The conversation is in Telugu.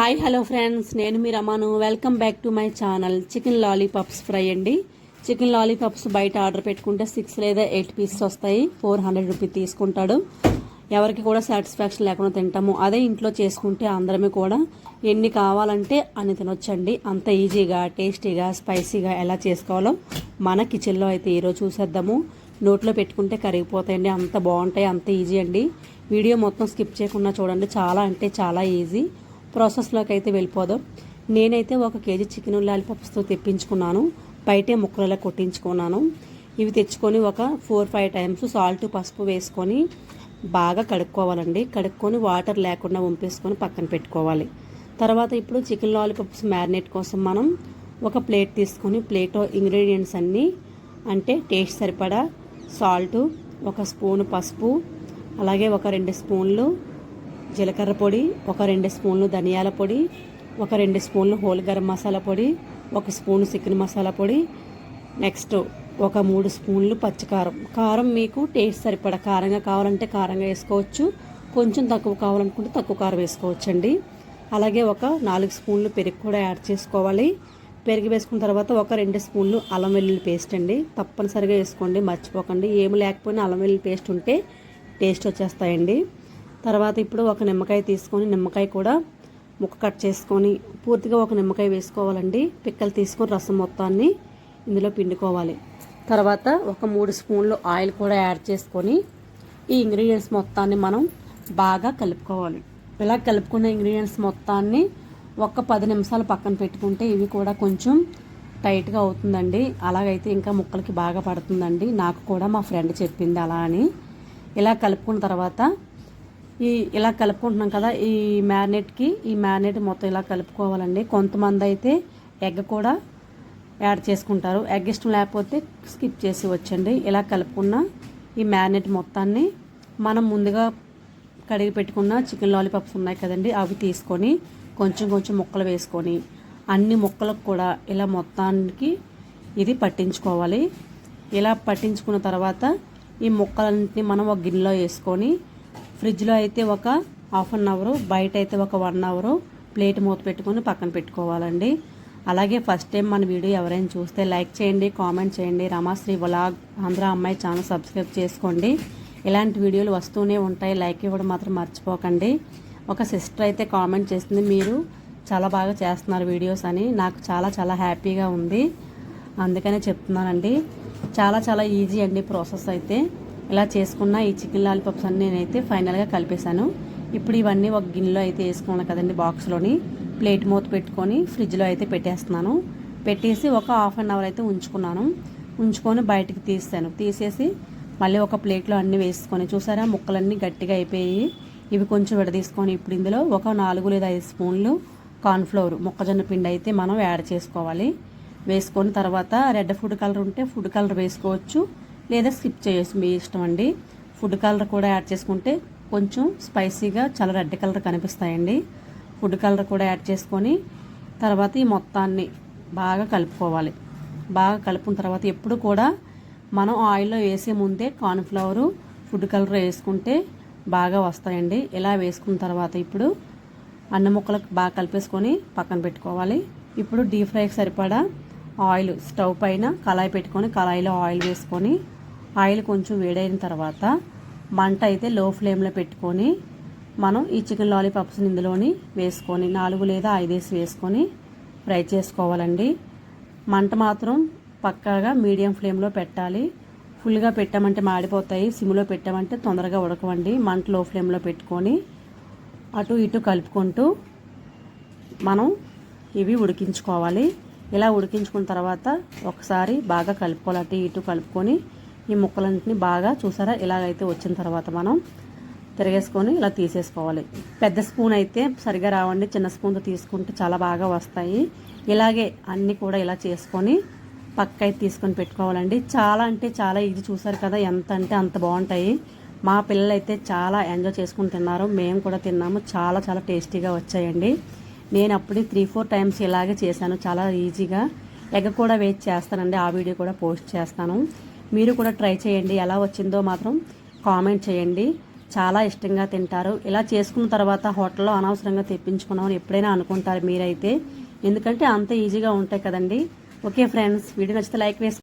హాయ్ హలో ఫ్రెండ్స్, నేను మీ రమాను. Welcome back to my channel. Chicken lollipops fry అండి. చికెన్ లాలీపాప్స్ బయట ఆర్డర్ పెట్టుకుంటే 6 లేదా 8 పీసెస్ వస్తాయి. 400 రూపీస్ తీసుకుంటాడు. ఎవరికి కూడా సాటిస్ఫాక్షన్ లేకుండా తింటాము. అదే ఇంట్లో చేసుకుంటే అందరమే కూడా ఎన్ని కావాలంటే అన్ని తినొచ్చండి. అంత ఈజీగా, టేస్టీగా, స్పైసీగా ఎలా చేసుకోవాలో మన కిచెన్లో అయితే ఈరోజు చూసేద్దాము. నోట్లో పెట్టుకుంటే కరిగిపోతాయండి. అంత బాగుంటాయి, అంత ఈజీ అండి. వీడియో మొత్తం స్కిప్ చేయకుండా చూడండి. చాలా అంటే చాలా ఈజీ. ప్రాసెస్లోకి అయితే వెళ్ళిపోదాం. నేనైతే 1 కేజీ చికెన్ లాలీపాప్స్తో తెప్పించుకున్నాను. బయటే ముక్కలలో కొట్టించుకున్నాను. ఇవి తెచ్చుకొని ఒక 4-5 టైమ్స్ సాల్ట్, పసుపు వేసుకొని బాగా కడుక్కోవాలండి. కడుక్కొని వాటర్ లేకుండా వంపేసుకొని పక్కన పెట్టుకోవాలి. తర్వాత ఇప్పుడు చికెన్ లాలీపాప్స్ మ్యారినేట్ కోసం మనం ఒక ప్లేట్ తీసుకొని ప్లేట్లో ఇంగ్రీడియంట్స్ అన్నీ అంటే టేస్ట్ సరిపడా సాల్టు, 1 స్పూను పసుపు, అలాగే ఒక 2 స్పూన్లు జీలకర్ర పొడి, ఒక 2 స్పూన్లు ధనియాల పొడి, ఒక 2 స్పూన్లు హోల్ గరం మసాలా పొడి, 1 స్పూను చికెన్ మసాలా పొడి, నెక్స్ట్ ఒక 3 స్పూన్లు పచ్చికారం. కారం మీకు టేస్ట్ సరిపడా కారంగా కావాలంటే కారంగా వేసుకోవచ్చు, కొంచెం తక్కువ కావాలనుకుంటే తక్కువ కారం వేసుకోవచ్చండి. అలాగే ఒక 4 స్పూన్లు పెరుగు కూడా యాడ్ చేసుకోవాలి. పెరుగు వేసుకున్న తర్వాత ఒక 2 స్పూన్లు అల్లం వెల్లుల్లి పేస్ట్ అండి. తప్పనిసరిగా వేసుకోండి, మర్చిపోకండి. ఏమి లేకపోయినా అల్లం వెల్లుల్లి పేస్ట్ ఉంటే టేస్ట్ వచ్చేస్తాయండి. తర్వాత ఇప్పుడు ఒక నిమ్మకాయ తీసుకొని నిమ్మకాయ కూడా ముక్క కట్ చేసుకొని పూర్తిగా ఒక నిమ్మకాయ వేసుకోవాలండి. పిక్కలు తీసుకొని రసం మొత్తాన్ని ఇందులో పిండుకోవాలి. తర్వాత ఒక 3 స్పూన్లు ఆయిల్ కూడా యాడ్ చేసుకొని ఈ ఇంగ్రీడియంట్స్ మొత్తాన్ని మనం బాగా కలుపుకోవాలి. ఇలా కలుపుకున్న ఇంగ్రీడియంట్స్ మొత్తాన్ని ఒక 10 నిమిషాలు పక్కన పెట్టుకుంటే ఇవి కూడా కొంచెం టైట్గా అవుతుందండి. అలాగైతే ఇంకా ముక్కలకి బాగా పడుతుందండి. నాకు కూడా మా ఫ్రెండ్ చెప్పింది అలా అని. ఇలా కలుపుకున్న తర్వాత ఇలా కలుపుకుంటున్నాం కదా, ఈ మ్యారినేట్ మొత్తం ఇలా కలుపుకోవాలండి. కొంతమంది అయితే ఎగ్ కూడా యాడ్ చేసుకుంటారు. ఎగ్ ఇష్టం లేకపోతే స్కిప్ చేసి వచ్చండి. ఇలా కలుపుకున్న ఈ మ్యారినేట్ మొత్తాన్ని మనం ముందుగా కడిగి పెట్టుకున్న చికెన్ లాలీపాప్స్ ఉన్నాయి కదండి, అవి తీసుకొని కొంచెం కొంచెం ముక్కలు వేసుకొని అన్ని ముక్కలకు కూడా ఇలా మొత్తానికి ఇది పట్టించుకోవాలి. ఇలా పట్టించుకున్న తర్వాత ఈ ముక్కలన్నింటినీ మనం ఒక గిన్నెలో వేసుకొని ఫ్రిడ్జ్లో అయితే ఒక 1/2 అవర్, బయట అయితే ఒక 1 అవర్ ప్లేట్ మూత పెట్టుకొని పక్కన పెట్టుకోవాలండి. అలాగే ఫస్ట్ టైం మన వీడియో ఎవరైనా చూస్తే లైక్ చేయండి, కామెంట్ చేయండి. రమాశ్రీ వ్లాగ్ ఆంధ్ర అమ్మాయి ఛానల్ సబ్స్క్రైబ్ చేసుకోండి. ఇలాంటి వీడియోలు వస్తూనే ఉంటాయి. లైక్ ఇవ్వడం మాత్రం మర్చిపోకండి. ఒక సిస్టర్ అయితే కామెంట్ చేస్తుంది, మీరు చాలా బాగా చేస్తున్నారు వీడియోస్ అని. నాకు చాలా చాలా హ్యాపీగా ఉంది, అందుకనే చెప్తున్నానండి. చాలా చాలా ఈజీ అండి ప్రాసెస్ అయితే. ఇలా చేసుకున్న ఈ చికెన్ లాలీపాప్స్ అన్నీ నేనైతే ఫైనల్గా కలిపేశాను. ఇప్పుడు ఇవన్నీ ఒక గిన్నెలో అయితే వేసుకున్నాను కదండి, బాక్స్లోని ప్లేట్ మూత పెట్టుకొని ఫ్రిడ్జ్లో అయితే పెట్టేస్తున్నాను. పెట్టేసి ఒక 1/2 అవర్ అయితే ఉంచుకొని బయటికి తీసేసి మళ్ళీ ఒక ప్లేట్లో అన్నీ వేసుకొని చూసారా ముక్కలన్నీ గట్టిగా అయిపోయి ఇవి కొంచెం విడదీసుకొని ఇప్పుడు ఇందులో ఒక 4 లేదా 5 స్పూన్లు కార్న్ఫ్లోర్ మొక్కజొన్న పిండి అయితే మనం యాడ్ చేసుకోవాలి. వేసుకొని తర్వాత రెడ్ ఫుడ్ కలర్ ఉంటే ఫుడ్ కలర్ వేసుకోవచ్చు, లేదా స్కిప్ చేయొచ్చు, మీ ఇష్టం అండి. ఫుడ్ కలర్ కూడా యాడ్ చేసుకుంటే కొంచెం స్పైసీగా చాలా రెడ్ కలర్ కనిపిస్తాయండి. ఫుడ్ కలర్ కూడా యాడ్ చేసుకొని తర్వాత ఈ మొత్తాన్ని బాగా కలుపుకోవాలి. బాగా కలుపుకున్న తర్వాత ఎప్పుడు కూడా మనం ఆయిల్లో వేసే ముందే కార్న్ఫ్లవరు, ఫుడ్ కలర్ వేసుకుంటే బాగా వస్తాయండి. ఇలా వేసుకున్న తర్వాత ఇప్పుడు అన్ని ముక్కలకు బాగా కలిపేసుకొని పక్కన పెట్టుకోవాలి. ఇప్పుడు డీప్ ఫ్రైకి సరిపడా ఆయిల్ స్టవ్ పైన కళాయి పెట్టుకొని కళాయిలో ఆయిల్ వేసుకొని ఆయిల్ కొంచెం వేడైన తర్వాత మంట అయితే లో ఫ్లేమ్లో పెట్టుకొని మనం ఈ చికెన్ లాలీపాప్స్ని ఇందులోని వేసుకొని 4 లేదా 5 వేసుకొని ఫ్రై చేసుకోవాలండి. మంట మాత్రం పక్కాగా మీడియం ఫ్లేమ్లో పెట్టాలి. ఫుల్గా పెట్టామంటే మాడిపోతాయి, సిమ్లో పెట్టామంటే తొందరగా ఉడకవండి. మంట లో ఫ్లేమ్లో పెట్టుకొని అటు ఇటు కలుపుకుంటూ మనం ఇవి ఉడికించుకోవాలి. ఇలా ఉడికించుకున్న తర్వాత ఒకసారి బాగా కలుపుకోవాలి. అటు ఇటు కలుపుకొని ఈ ముక్కలన్నింటినీ బాగా చూసారా ఇలాగైతే వచ్చిన తర్వాత మనం తిరిగేసుకొని ఇలా తీసేసుకోవాలి. పెద్ద స్పూన్ అయితే సరిగా రావండి, చిన్న స్పూన్తో తీసుకుంటే చాలా బాగా వస్తాయి. ఇలాగే అన్నీ కూడా ఇలా చేసుకొని పక్క అయితే తీసుకొని పెట్టుకోవాలండి. చాలా అంటే చాలా ఈజీ. చూసారు కదా ఎంత అంటే అంత బాగుంటాయి. మా పిల్లలు అయితే చాలా ఎంజాయ్ చేసుకుని తిన్నారు, మేము కూడా తిన్నాము. చాలా చాలా టేస్టీగా వచ్చాయండి. నేను అప్పుడు 3-4 టైమ్స్ ఇలాగే చేశాను, చాలా ఈజీగా. ఎగ్ కూడా వేస్ట్ చేస్తానండి, ఆ వీడియో కూడా పోస్ట్ చేస్తాను. మీరు కూడా ట్రై చేయండి. ఎలా వచ్చిందో మాత్రం కామెంట్ చేయండి. చాలా ఇష్టంగా తింటారు. ఇలా చేసుకున్న తర్వాత హోటల్లో అనవసరంగా తెప్పించుకున్నామని ఎప్పుడైనా అనుకుంటారు మీరైతే, ఎందుకంటే అంత ఈజీగా ఉంటాయి కదండి. ఓకే ఫ్రెండ్స్, వీడియో నచ్చితే లైక్ వేసి